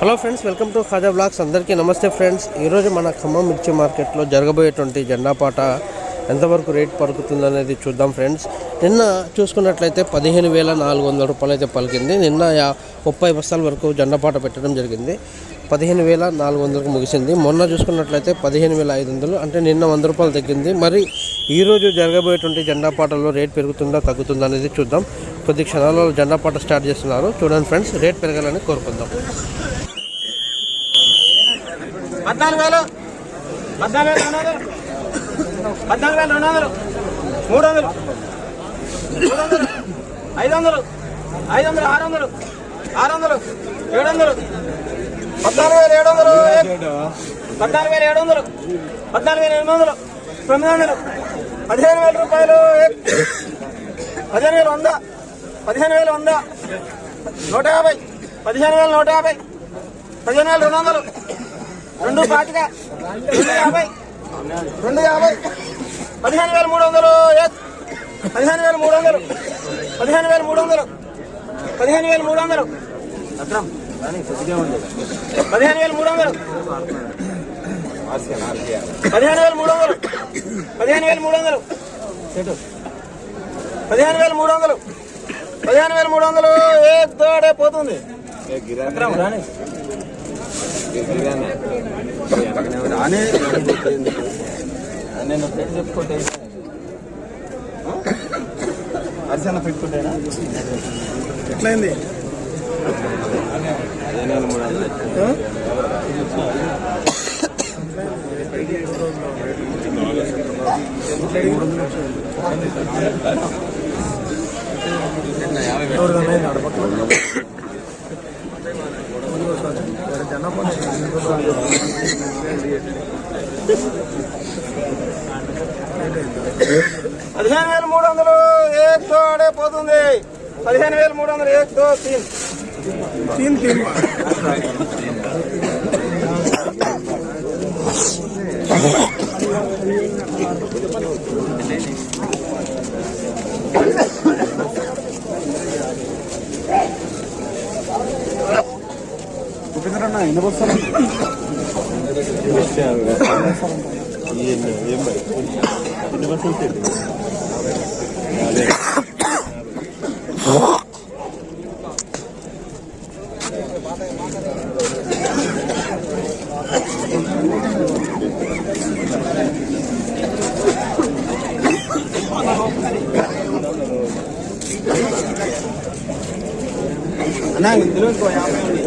Hello friends, welcome to Khaja blogs. అందరికీ నమస్తే friends. ఈరోజు మన ఖమ్మం మిర్చి మార్కెట్లో జరగబోయేటువంటి జెండా పాట ఎంతవరకు రేట్ పలుకుతుందనేది చూద్దాం ఫ్రెండ్స్. నిన్న చూసుకున్నట్లయితే 15,400 రూపాయలు అయితే పలికింది. నిన్న 30 బస్తాల వరకు జెండా పాట పెట్టడం జరిగింది. 15,400కు ముగిసింది. మొన్న చూసుకున్నట్లయితే 15,500, అంటే నిన్న 100 రూపాయలు తగ్గింది. మరి ఈరోజు జరగబోయేటువంటి జెండా పాటలో రేట్ పెరుగుతుందా తగ్గుతుందా అనేది చూద్దాం. కొద్ది క్షణాల్లో జెండా పాట స్టార్ట్ చేస్తున్నారు. చూడండి ఫ్రెండ్స్, రేట్ పెరగాలని కోరుకుందాం. 14,000, 14,200, 14,200, 300, 500, 500, 600, 600, 700, 14,700, 14,700, 14,800, 900, 15,000 రూపాయలు, 15,100, 15,100, 150, 15,150, 15,200, 250, 250, 250, 15,300, 15,300, 15,300, 15,300, 15,300, 15,300, 15,300, 15,300, 15,300, ఏక్ దోడే పోతుంది. నేను పేరు చెప్పుకుంటే అరిసెన పెట్టుకుంటేనా ఎట్లయింది? 15,300 ఏక్ దో ఆడే పోతుంది. 15,300 ఏక్ దో తీన్. ఉపేంద్రన్న ఎన్ని బస్తాలు? అన్నా ఇందులో 50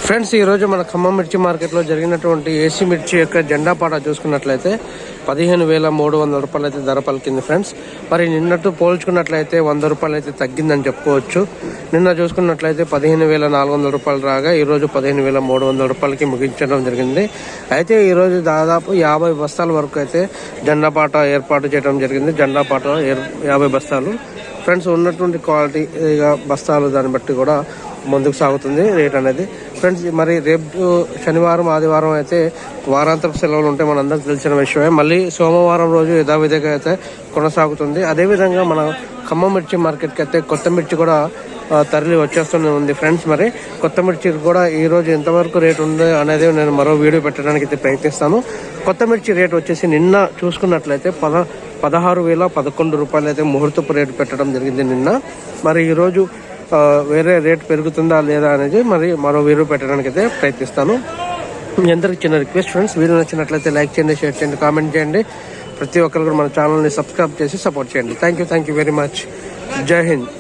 ఫ్రెండ్స్, ఈరోజు మన ఖమ్మం మిర్చి మార్కెట్లో జరిగినటువంటి ఏసీ మిర్చి యొక్క జెండా పాట చూసుకున్నట్లయితే 15,300 రూపాయలు అయితే ధర పలికింది ఫ్రెండ్స్. మరి నిన్నట్టు పోల్చుకున్నట్లయితే 100 రూపాయలు అయితే తగ్గిందని చెప్పుకోవచ్చు. నిన్న చూసుకున్నట్లయితే 15,400 రూపాయలు రాగా ఈరోజు 15,300 రూపాయలకి ముగించడం జరిగింది. అయితే ఈరోజు దాదాపు 50 బస్తాల వరకు అయితే జెండా పాట ఏర్పాటు చేయడం జరిగింది. జెండా పాట 50 బస్తాలు ఫ్రెండ్స్. ఉన్నటువంటి క్వాలిటీ బస్తాలు దాన్ని బట్టి కూడా ముందుకు సాగుతుంది రేట్ అనేది ఫ్రెండ్స్. మరి రేపు శనివారం, ఆదివారం అయితే వారాంతపు సెలవులు ఉంటాయి, మనందరికీ తెలిసిన విషయమే. మళ్ళీ సోమవారం రోజు యథావిధిగా అయితే కొనసాగుతుంది. అదేవిధంగా మన ఖమ్మం మిర్చి మార్కెట్కి అయితే కొత్త మిర్చి కూడా తరలి వచ్చేస్తూనే ఉంది ఫ్రెండ్స్. మరి కొత్త మిర్చి కూడా ఈరోజు ఎంతవరకు రేట్ ఉంది అనేది నేను మరో వీడియో పెట్టడానికి అయితే ప్రయత్నిస్తాను. కొత్త మిర్చి రేట్ వచ్చేసి నిన్న చూసుకున్నట్లయితే 16,011 రూపాయలు అయితే ముహూర్తపు రేటు పెట్టడం జరిగింది నిన్న. మరి ఈరోజు వేరే రేట్ పెరుగుతుందా లేదా అనేది మరి మరో వీడియో పెట్టడానికి అయితే ప్రయత్నిస్తాను. మీ అందరికి చిన్న రిక్వెస్ట్ ఫ్రెండ్స్, వీడియో నచ్చినట్లయితే లైక్ చేయండి, షేర్ చేయండి, కామెంట్ చేయండి. ప్రతి ఒక్కరు కూడా మన ఛానల్ని సబ్స్క్రైబ్ చేసి సపోర్ట్ చేయండి. Thank you very much. జై హింద్.